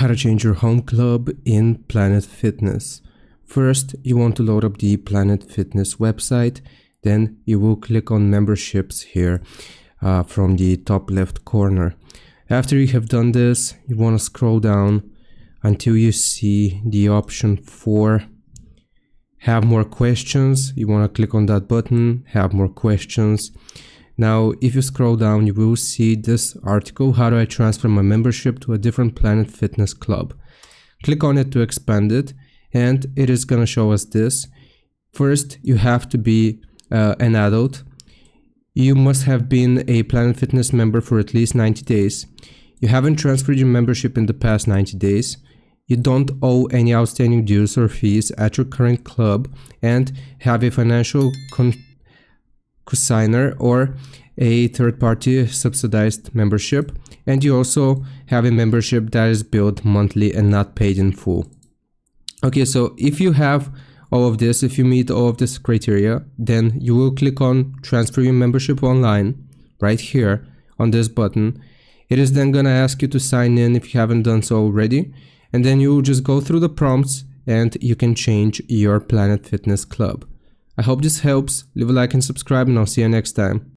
How to change your home club in Planet Fitness. First, you want to load up the Planet Fitness website. Then you will click on memberships here from the top left corner. After you have done this, you want to scroll down until you see the option for have more questions. You want to click on that button, have more questions. Now, if you scroll down, you will see this article, how do I transfer my membership to a different Planet Fitness club? Click on it to expand it, and it is going to show us this. First, you have to be an adult. You must have been a Planet Fitness member for at least 90 days. You haven't transferred your membership in the past 90 days. You don't owe any outstanding dues or fees at your current club and have a financial consignor or a third-party subsidized membership, and you also have a membership that is billed monthly and not paid in full. Okay, so if you have all of this, if you meet all of this criteria, then you will click on transfer your membership online right here on this button. It is then going to ask you to sign in if you haven't done so already, and then you will just go through the prompts and you can change your Planet Fitness club. I hope this helps. Leave a like and subscribe, and I'll see you next time.